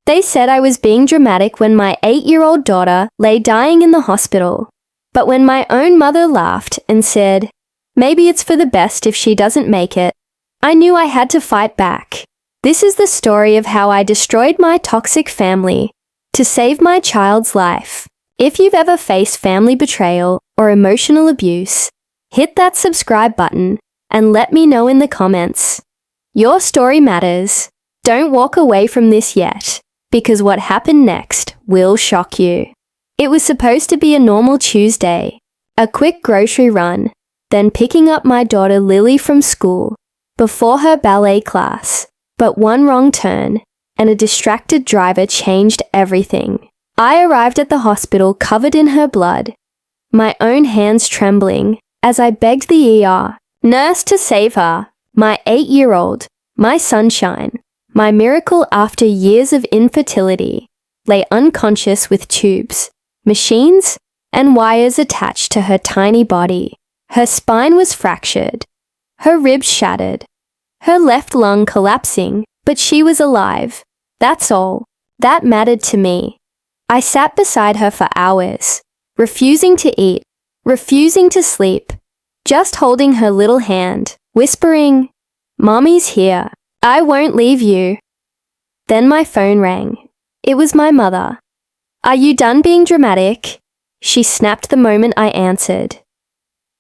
They said I was being dramatic when my 8-year-old daughter lay dying in the hospital. But when my own mother laughed and said, maybe it's for the best if she doesn't make it, I knew I had to fight back. This is the story of how I destroyed my toxic family to save my child's life. If you've ever faced family betrayal or emotional abuse, hit that subscribe button and let me know in the comments. Your story matters. Don't walk away from this yet, because what happened next will shock you. It was supposed to be a normal Tuesday, a quick grocery run, then picking up my daughter Lily from school before her ballet class. But one wrong turn and a distracted driver changed everything. I arrived at the hospital covered in her blood, my own hands trembling as I begged the ER nurse to save her, my 8-year-old, my sunshine, my miracle after years of infertility, lay unconscious with tubes, machines, and wires attached to her tiny body. Her spine was fractured, her ribs shattered, her left lung collapsing, but she was alive. That's all. That mattered to me. I sat beside her for hours, refusing to eat, refusing to sleep, just holding her little hand, whispering, "Mommy's here. I won't leave you." Then my phone rang. It was my mother. "Are you done being dramatic?" She snapped the moment I answered.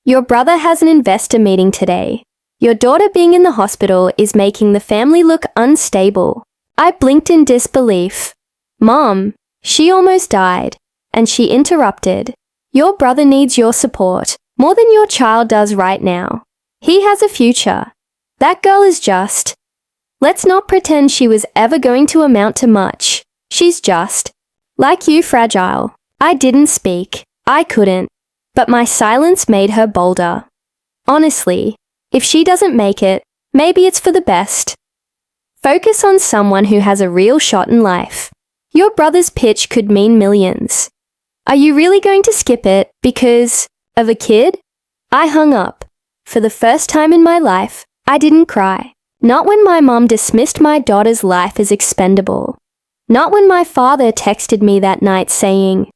"Your brother has an investor meeting today. Your daughter being in the hospital is making the family look unstable." I blinked in disbelief. "Mom, she almost died." And she interrupted. "Your brother needs your support more than your child does right now. He has a future. That girl is just. Let's not pretend she was ever going to amount to much. She's just, like you, fragile." I didn't speak. I couldn't. But my silence made her bolder. "Honestly, if she doesn't make it, maybe it's for the best. Focus on someone who has a real shot in life. Your brother's pitch could mean millions. Are you really going to skip it because of a kid?" I hung up. For the first time in my life, I didn't cry. Not when my mom dismissed my daughter's life as expendable. Not when my father texted me that night saying,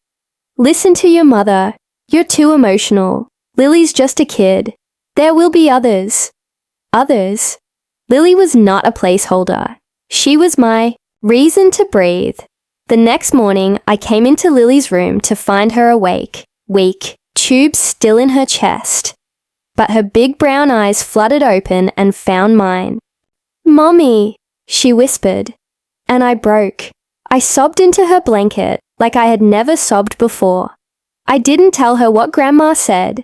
"Listen to your mother. You're too emotional. Lily's just a kid. There will be others." Others? Lily was not a placeholder. She was my reason to breathe. The next morning, I came into Lily's room to find her awake, weak, tubes still in her chest. But her big brown eyes fluttered open and found mine. "Mommy," she whispered. And I broke. I sobbed into her blanket like I had never sobbed before. I didn't tell her what Grandma said.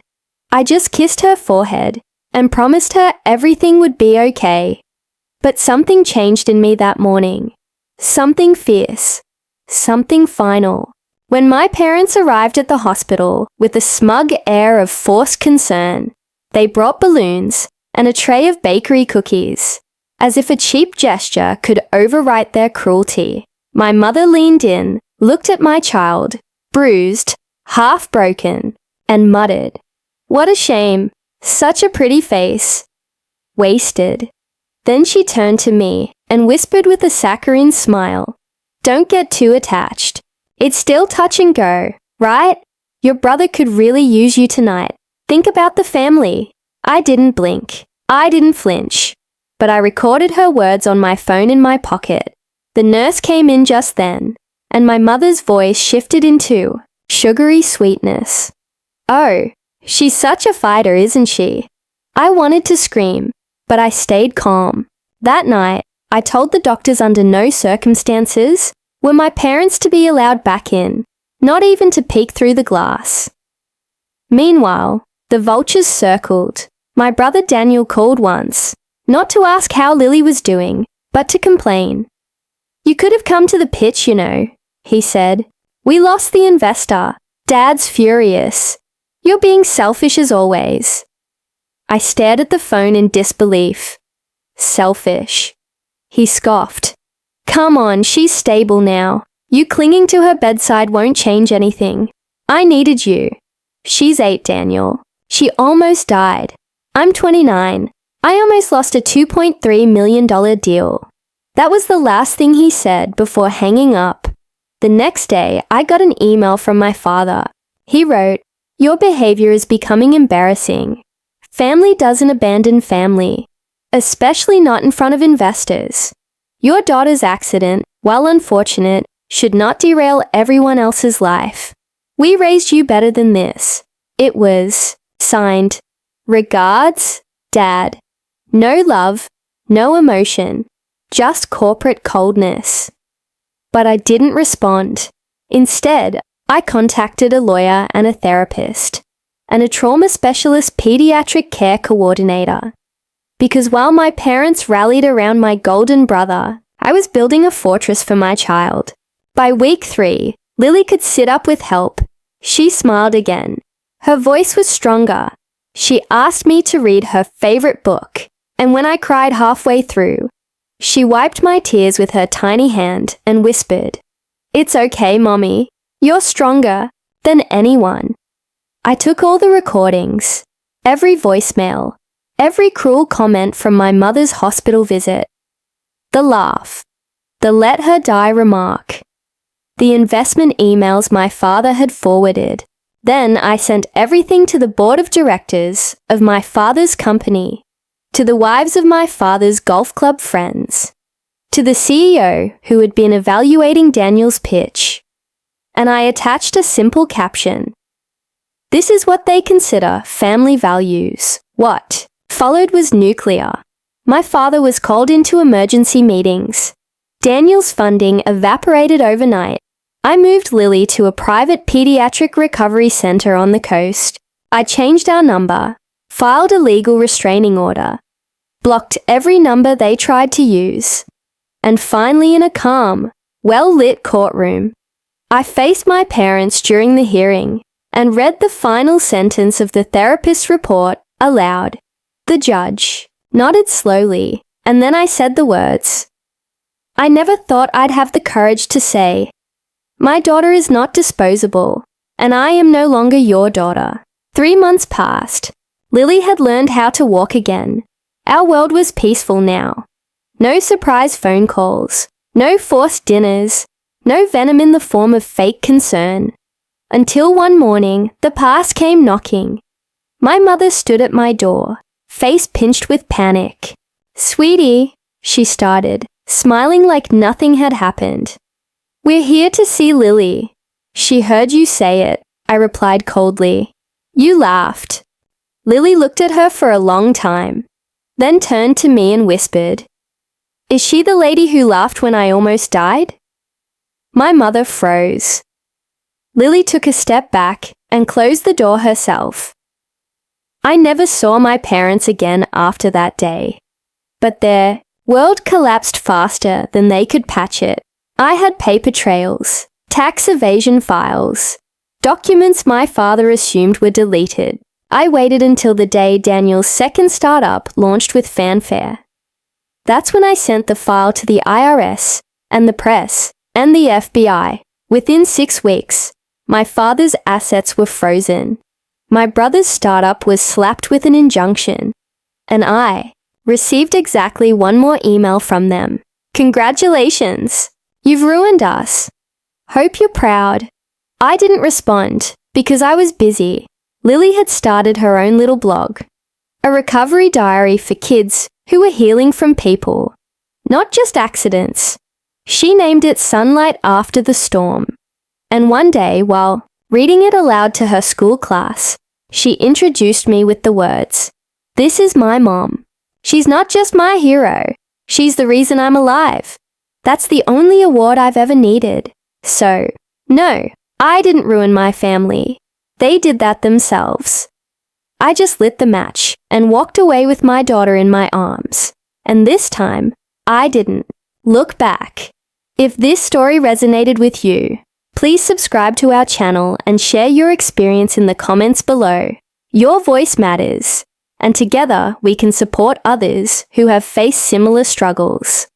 I just kissed her forehead and promised her everything would be okay. But something changed in me that morning. Something fierce. Something final. When my parents arrived at the hospital with a smug air of forced concern, they brought balloons and a tray of bakery cookies, as if a cheap gesture could overwrite their cruelty. My mother leaned in, looked at my child, bruised, half broken, and muttered, "What a shame. Such a pretty face. Wasted." Then she turned to me and whispered with a saccharine smile, "Don't get too attached. It's still touch and go, right? Your brother could really use you tonight. Think about the family." I didn't blink. I didn't flinch. But I recorded her words on my phone in my pocket. The nurse came in just then, and my mother's voice shifted into sugary sweetness. "Oh, she's such a fighter, isn't she?" I wanted to scream, but I stayed calm. That night, I told the doctors under no circumstances were my parents to be allowed back in, not even to peek through the glass. Meanwhile, the vultures circled. My brother Daniel called once, not to ask how Lily was doing, but to complain. "You could have come to the pitch, you know," he said. "We lost the investor. Dad's furious. You're being selfish as always." I stared at the phone in disbelief. Selfish. He scoffed. "Come on, she's stable now. You clinging to her bedside won't change anything. I needed you." "She's 8, Daniel. She almost died. I'm 29. I almost lost a $2.3 million deal. That was the last thing he said before hanging up. The next day, I got an email from my father. He wrote, "Your behavior is becoming embarrassing. Family doesn't abandon family, especially not in front of investors. Your daughter's accident, while unfortunate, should not derail everyone else's life. We raised you better than this." It was signed, "Regards, Dad." No love, no emotion, just corporate coldness. But I didn't respond. Instead, I contacted a lawyer and a therapist, and a trauma specialist pediatric care coordinator. Because while my parents rallied around my golden brother, I was building a fortress for my child. By week 3, Lily could sit up with help. She smiled again. Her voice was stronger. She asked me to read her favorite book, and when I cried halfway through, she wiped my tears with her tiny hand and whispered, "It's okay, Mommy. You're stronger than anyone." I took all the recordings, every voicemail, every cruel comment from my mother's hospital visit, the laugh, the let her die remark, the investment emails my father had forwarded. Then I sent everything to the board of directors of my father's company, to the wives of my father's golf club friends, to the CEO who had been evaluating Daniel's pitch, and I attached a simple caption. "This is what they consider family values." What followed was nuclear. My father was called into emergency meetings. Daniel's funding evaporated overnight. I moved Lily to a private pediatric recovery center on the coast. I changed our number, filed a legal restraining order, blocked every number they tried to use, and finally in a calm, well-lit courtroom, I faced my parents during the hearing and read the final sentence of the therapist's report aloud. The judge nodded slowly, and then I said the words. I never thought I'd have the courage to say, "My daughter is not disposable, and I am no longer your daughter." 3 months passed. Lily had learned how to walk again. Our world was peaceful now. No surprise phone calls, no forced dinners, no venom in the form of fake concern. Until one morning, the past came knocking. My mother stood at my door, face pinched with panic. "Sweetie," she started, smiling like nothing had happened. "We're here to see Lily." "She heard you say it," I replied coldly. "You laughed." Lily looked at her for a long time, then turned to me and whispered, "Is she the lady who laughed when I almost died?" My mother froze. Lily took a step back and closed the door herself. I never saw my parents again after that day. But their world collapsed faster than they could patch it. I had paper trails, tax evasion files, documents my father assumed were deleted. I waited until the day Daniel's second startup launched with fanfare. That's when I sent the file to the IRS and the press and the FBI. Within 6 weeks, my father's assets were frozen. My brother's startup was slapped with an injunction, and I received exactly one more email from them. "Congratulations! You've ruined us. Hope you're proud." I didn't respond because I was busy. Lily had started her own little blog, a recovery diary for kids who were healing from people, not just accidents. She named it Sunlight After the Storm. And one day, while reading it aloud to her school class, she introduced me with the words, "This is my mom. She's not just my hero. She's the reason I'm alive." That's the only award I've ever needed. So, no, I didn't ruin my family. They did that themselves. I just lit the match and walked away with my daughter in my arms. And this time, I didn't look back. If this story resonated with you, please subscribe to our channel and share your experience in the comments below. Your voice matters, and together we can support others who have faced similar struggles.